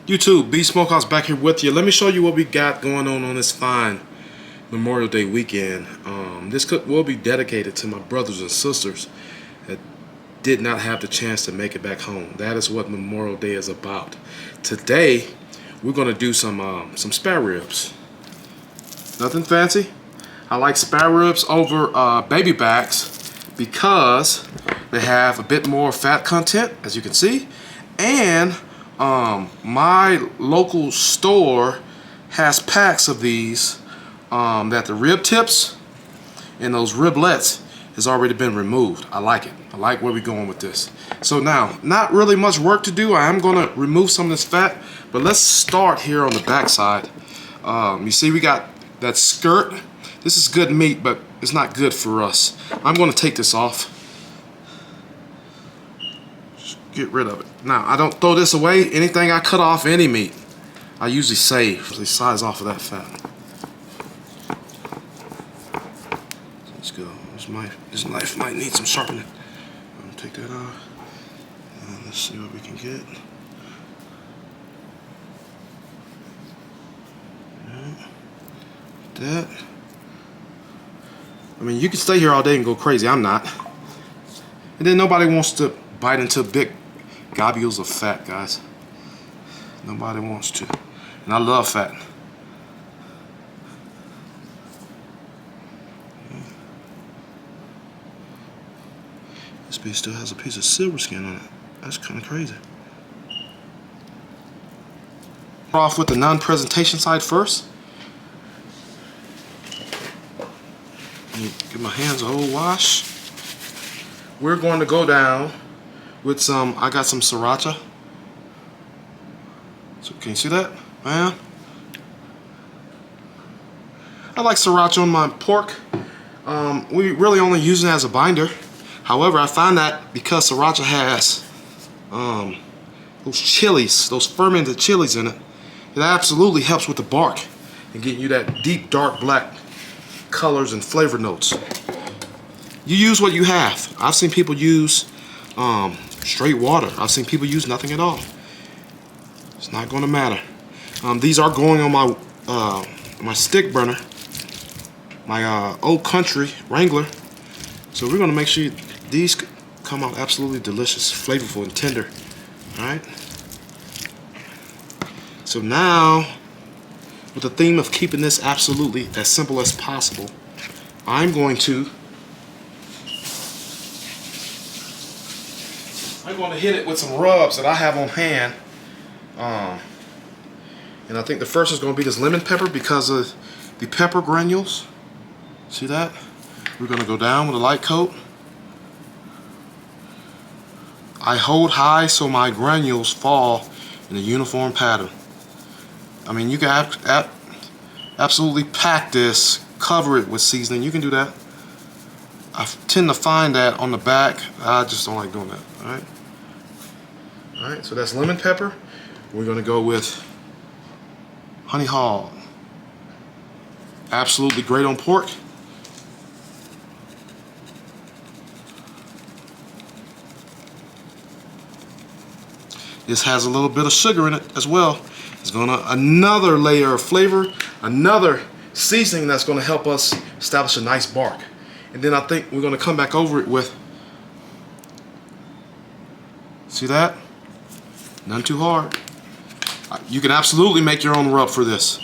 YouTube, B Smokehouse back here with you. Let me show you what we got going on this fine Memorial Day weekend. This cook will be dedicated to my brothers and sisters that did not have the chance to make it back home. That is what Memorial Day is about. Today, we're gonna do some spare ribs. Nothing fancy. I like spare ribs over baby backs because they have a bit more fat content, as you can see, and my local store has packs of these that the rib tips and those riblets has already been removed. I like it. I like where we're going with this. So now, not really much work to do. I am gonna remove some of this fat, but let's start here on the back side. You see we got that skirt. This is good meat, but it's not good for us. I'm gonna take this off. Get rid of it. Now, I don't throw this away. Anything I cut off, any meat, I usually save. They size off of that fat. Let's go. This knife might need some sharpening. I'm gonna take that off. And let's see what we can get. That. I mean, you can stay here all day and go crazy. I'm not. And then nobody wants to bite into big globules of fat, guys. Nobody wants to. And I love fat. This piece still has a piece of silver skin on it. That's kind of crazy. Off with the non-presentation side first. Give my hands a whole wash. We're going to go down with some, I got some sriracha. So can you see that, man? I like sriracha on my pork. We really only use it as a binder. However, I find that because sriracha has those chilies, those fermented chilies in it, it absolutely helps with the bark and getting you that deep, dark black colors and flavor notes. You use what you have. I've seen people use straight water. I've seen people use nothing at all. It's not going to matter. These are going on my my stick burner, my Old Country Wrangler. So we're going to make sure these come out absolutely delicious, flavorful, and tender. All right. So now, with the theme of keeping this absolutely as simple as possible, I'm going to hit it with some rubs that I have on hand. And I think the first is going to be this lemon pepper because of the pepper granules. See that? We're going to go down with a light coat. I hold high so my granules fall in a uniform pattern. I mean, you can absolutely pack this, cover it with seasoning. You can do that. I tend to find that on the back. I just don't like doing that. All right. All right. So that's lemon pepper. We're going to go with honey hog. Absolutely great on pork. This has a little bit of sugar in it as well. It's gonna another layer of flavor, another seasoning that's gonna help us establish a nice bark. And then I think we're gonna come back over it with, see that? None too hard. You can absolutely make your own rub for this.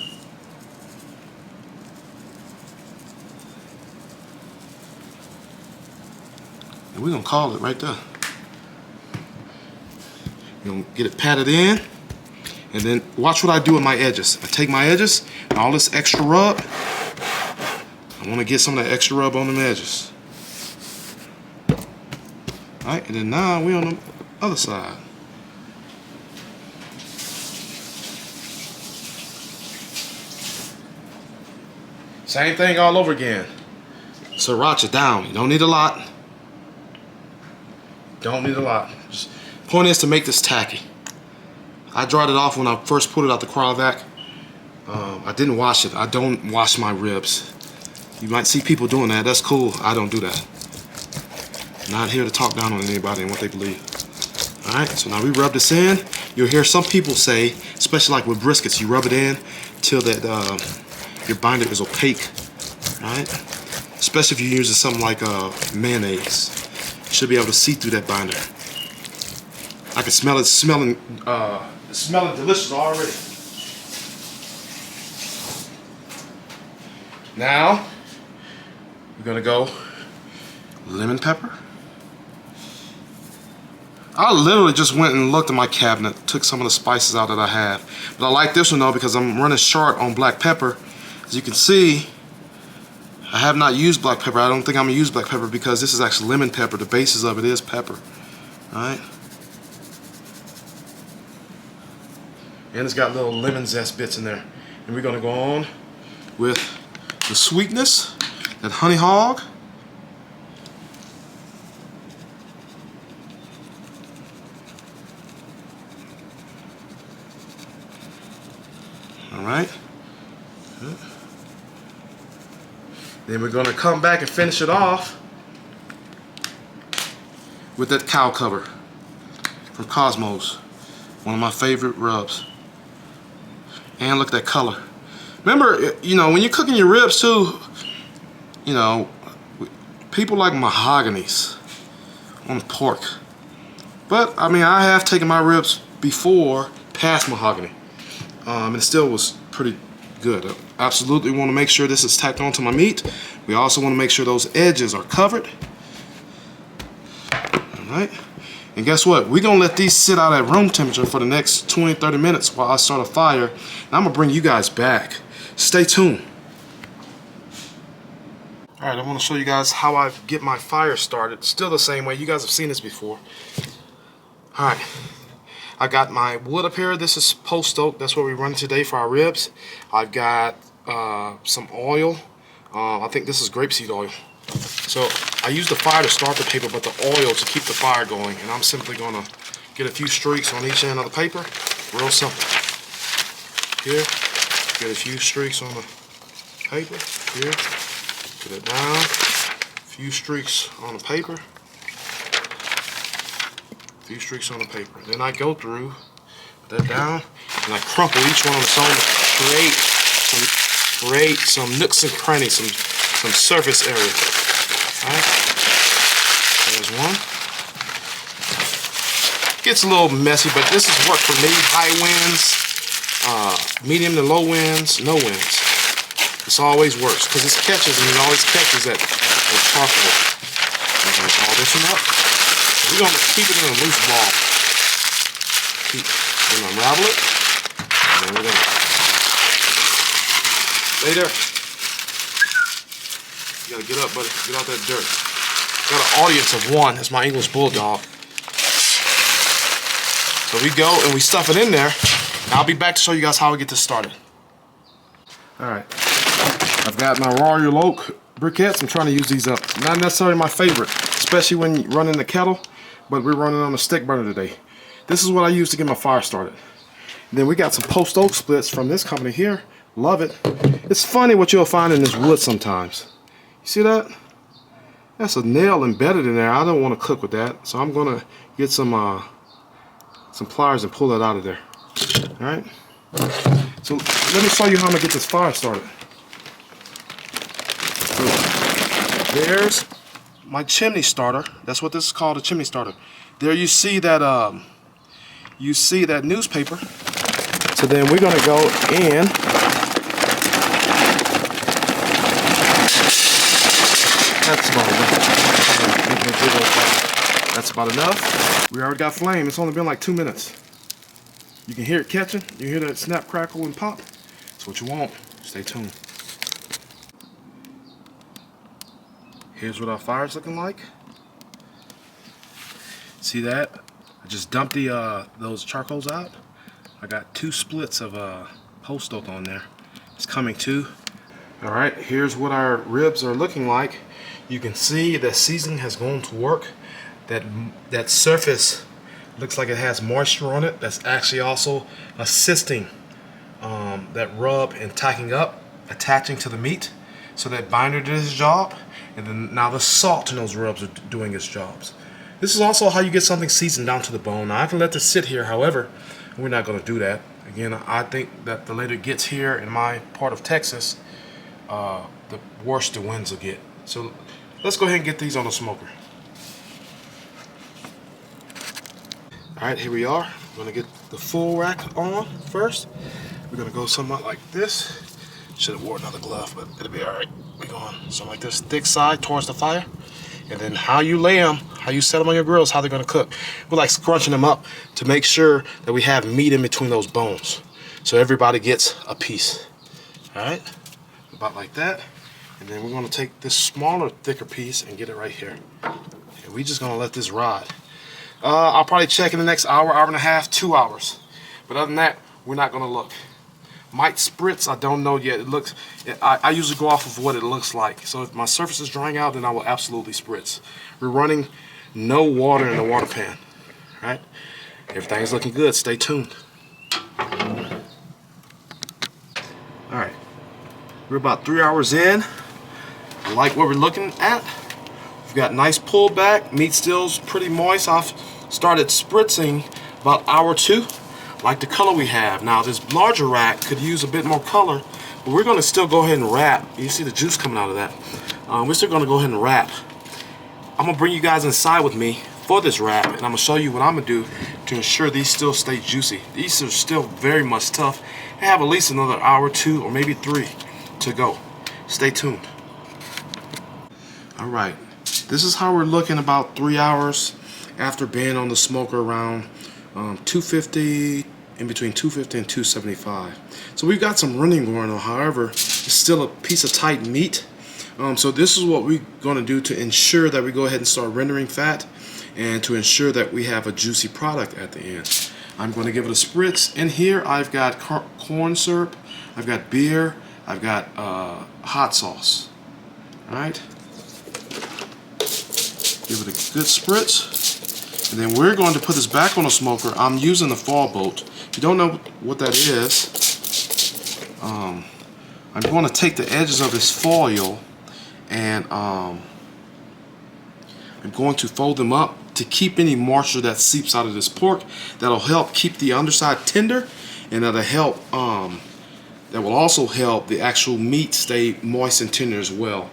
And we're gonna call it right there. You're gonna get it patted in. And then watch what I do with my edges. I take my edges and all this extra rub. I want to get some of that extra rub on the edges. All right, and then now we're on the other side. Same thing all over again. Sriracha down. You don't need a lot. Don't need a lot. Just, point is to make this tacky. I dried it off when I first put it out the cryovac. I didn't wash it. I don't wash my ribs. You might see people doing that. That's cool. I don't do that. Not here to talk down on anybody and what they believe. Alright, so now we rub this in. You'll hear some people say, especially like with briskets, you rub it in till that your binder is opaque. Alright? Especially if you're using something like mayonnaise. You should be able to see through that binder. I can smell it smelling delicious already. Now we're gonna go lemon pepper. I literally just went and looked at my cabinet, took some of the spices out that I have. But I like this one though because I'm running short on black pepper. As you can see, I have not used black pepper. I don't think I'm gonna use black pepper because this is actually lemon pepper. The basis of it is pepper. Alright? And it's got little lemon zest bits in there. And we're gonna go on with the sweetness, that honey hog. Alright. Then we're going to come back and finish it off with that cow cover from Cosmos. One of my favorite rubs. And look at that color. Remember, you know, when you're cooking your ribs too, you know, people like mahoganies on pork. But, I mean, I have taken my ribs before past mahogany. And it still was pretty good. I absolutely want to make sure this is tacked onto my meat. We also want to make sure those edges are covered. Alright. And guess what? We're going to let these sit out at room temperature for the next 20-30 minutes while I start a fire. And I'm going to bring you guys back. Stay tuned. Alright, I want to show you guys how I get my fire started. Still the same way. You guys have seen this before. Alright. I got my wood up here. This is post oak. That's what we run today for our ribs. I've got some oil. I think this is grapeseed oil. So I use the fire to start the paper, but the oil to keep the fire going. And I'm simply going to get a few streaks on each end of the paper. Real simple. Here, get a few streaks on the paper. Here, get it down. A few streaks on the paper. Few streaks on the paper. Then I go through, put that down, and I crumple each one on its own to create some nooks and crannies, some surface area. Alright, there's one. Gets a little messy, but this has worked for me. High winds, medium to low winds, no winds. This always works because it catches, and it always catches that charcoal. I'm going to ball this one up. We're going to keep it in a loose ball. We're going to unravel it. And then we're going to stay there. You got to get up, buddy. Get out that dirt. Got an audience of one. That's my English Bulldog. So we go and we stuff it in there. I'll be back to show you guys how we get this started. Alright. I've got my Royal Oak Briquettes. I'm trying to use these up. Not necessarily my favorite, especially when you run in the kettle. But we're running on a stick burner today. This is what I use to get my fire started. And then we got some post oak splits from this company here. Love it. It's funny what you'll find in this wood sometimes. You see that? That's a nail embedded in there. I don't want to cook with that, so I'm gonna get some pliers and pull that out of there. All right. So let me show you how I'm gonna get this fire started. So, there's my chimney starter. That's what this is called, a chimney starter. There you see that newspaper. So then we're gonna go in. That's about enough. That's about enough. We already got flame. It's only been like 2 minutes. You can hear it catching. You hear that snap, crackle, and pop. That's what you want. Stay tuned. Here's what our fire's looking like. See that? I just dumped those charcoals out. I got 2 splits of post oak on there. It's coming too. All right, here's what our ribs are looking like. You can see the seasoning has gone to work. That surface looks like it has moisture on it. That's actually also assisting that rub and tacking up, attaching to the meat. So that binder did its job, and then now the salt in those rubs are doing its jobs. This is also how you get something seasoned down to the bone. Now I can let this sit here, however, we're not going to do that. Again, I think that the later it gets here in my part of Texas, the worse the winds will get. So let's go ahead and get these on the smoker. Alright, here we are. We're going to get the full rack on first. We're going to go somewhat like this. Should have worn another glove, but it'll be alright. We're going something like this, thick side towards the fire. And then how you lay them, how you set them on your grill is how they're going to cook. We're like scrunching them up to make sure that we have meat in between those bones. So everybody gets a piece. Alright, about like that. And then we're going to take this smaller, thicker piece and get it right here. And we're just going to let this ride. I'll probably check in the next hour, hour and a half, 2 hours. But other than that, we're not going to look. Might spritz, I don't know yet. It looks. I usually go off of what it looks like. So if my surface is drying out, then I will absolutely spritz. We're running no water in the water pan. Right? Everything's looking good. Stay tuned. Alright. We're about 3 hours in. I like what we're looking at. We've got nice pullback. Meat still's pretty moist. I've started spritzing about hour 2. Like the color we have. Now this larger rack could use a bit more color, but we're going to still go ahead and wrap. You see the juice coming out of that. We're still going to go ahead and wrap. I'm going to bring you guys inside with me for this wrap, and I'm going to show you what I'm going to do to ensure these still stay juicy. These are still very much tough. They have at least another hour, 2, or maybe 3 to go. Stay tuned. Alright, this is how we're looking about 3 hours after being on the smoker around 250, in between 250 and 275. So we've got some running going on. However, it's still a piece of tight meat. So this is what we're going to do to ensure that we go ahead and start rendering fat and to ensure that we have a juicy product at the end. I'm going to give it a spritz. In here I've got corn syrup, I've got beer, I've got hot sauce. Alright, give it a good spritz. And then we're going to put this back on the smoker. I'm using the fall boat. If you don't know what that is, I'm going to take the edges of this foil and I'm going to fold them up to keep any moisture that seeps out of this pork. That'll help keep the underside tender, and that'll help. That will also help the actual meat stay moist and tender as well.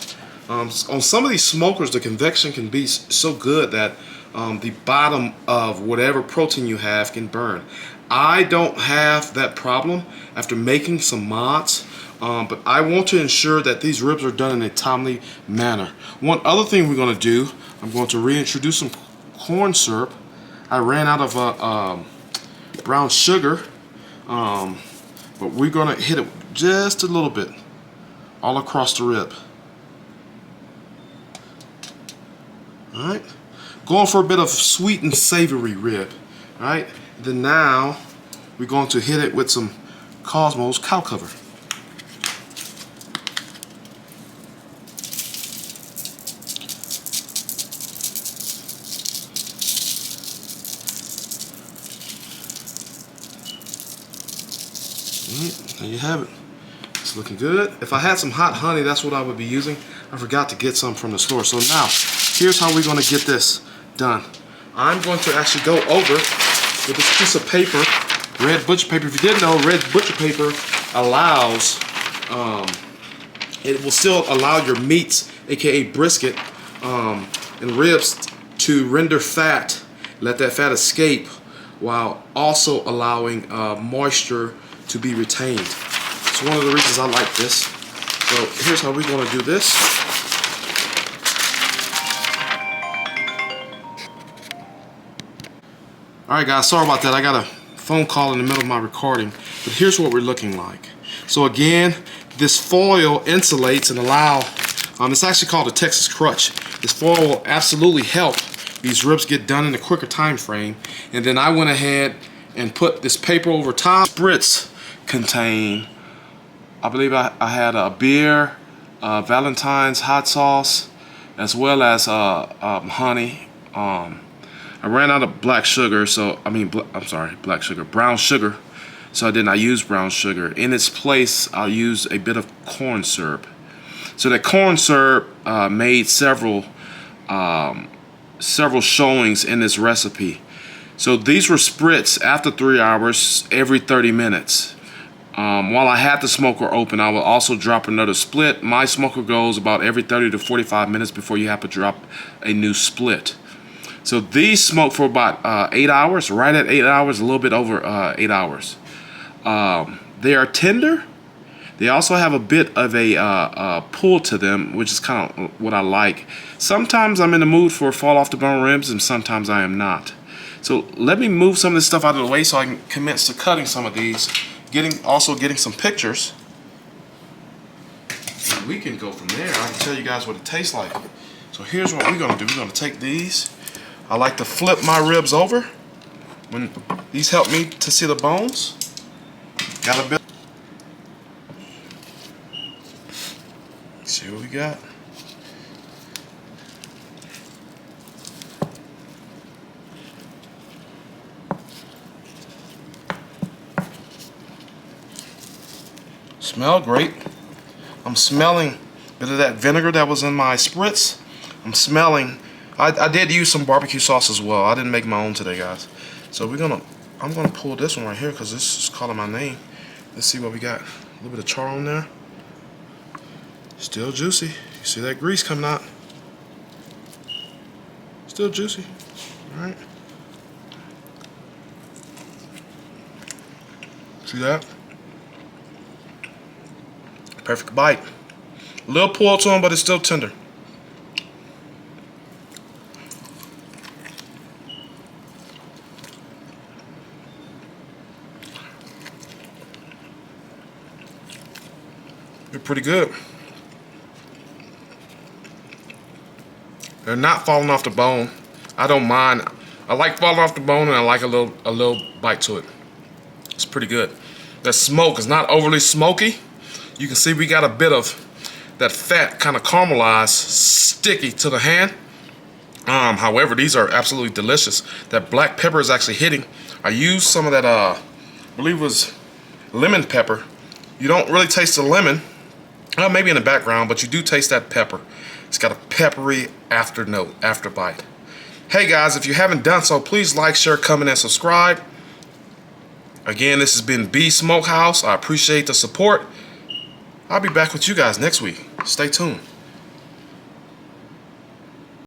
On some of these smokers, the convection can be so good that the bottom of whatever protein you have can burn. I don't have that problem after making some mods, but I want to ensure that these ribs are done in a timely manner. One other thing we're going to do, I'm going to reintroduce some corn syrup. I ran out of brown sugar, but we're going to hit it just a little bit all across the rib. Alright, going for a bit of sweet and savory rib. Alright, then now we're going to hit it with some Cosmos cow cover. There you have it. It's looking good. If I had some hot honey, that's what I would be using. I forgot to get some from the store. So now, here's how we're going to get this done. I'm going to actually go over with this piece of paper, red butcher paper. If you didn't know, red butcher paper allows, it will still allow your meats, aka brisket and ribs, to render fat, let that fat escape, while also allowing moisture to be retained. It's one of the reasons I like this. So here's how we're going to do this. Alright guys, sorry about that. I got a phone call in the middle of my recording. But here's what we're looking like. So again, this foil insulates and allow, it's actually called a Texas crutch. This foil will absolutely help these ribs get done in a quicker time frame. And then I went ahead and put this paper over top. Spritz contain, I believe I had a beer, Valentine's hot sauce, as well as honey. I ran out of black sugar, so brown sugar. So I did not use brown sugar. In its place, I'll use a bit of corn syrup. So that corn syrup made several several showings in this recipe. So these were spritzed after 3 hours every 30 minutes. While I had the smoker open, I will also drop another split. My smoker goes about every 30 to 45 minutes before you have to drop a new split. So these smoke for about 8 hours, right at 8 hours, a little bit over 8 hours. They are tender. They also have a bit of a pull to them, which is kind of what I like. Sometimes I'm in the mood for fall off the bone ribs, and sometimes I am not. So let me move some of this stuff out of the way so I can commence to cutting some of these. Also getting some pictures. And we can go from there. I can tell you guys what it tastes like. So here's what we're gonna do. We're gonna take these. I like to flip my ribs over. When these help me to see the bones. Got a bit. See what we got. Smell great. I'm smelling a bit of that vinegar that was in my spritz. I'm smelling. I did use some barbecue sauce as well. I didn't make my own today, guys. So I'm gonna pull this one right here because this is calling my name. Let's see what we got. A little bit of char on there. Still juicy. You see that grease coming out? Still juicy. All right. See that? Perfect bite. A little pull to them, but it's still tender. They're pretty good. They're not falling off the bone. I don't mind. I like falling off the bone, and I like a little bite to it. It's pretty good. That smoke is not overly smoky. You can see we got a bit of that fat kind of caramelized, sticky to the hand. However, these are absolutely delicious. That black pepper is actually hitting. I used some of that, I believe it was lemon pepper. You don't really taste the lemon, maybe in the background, but you do taste that pepper. It's got a peppery after bite. Hey guys, if you haven't done so, please like, share, comment, and subscribe. Again, this has been B Smokehouse. I appreciate the support. I'll be back with you guys next week. Stay tuned.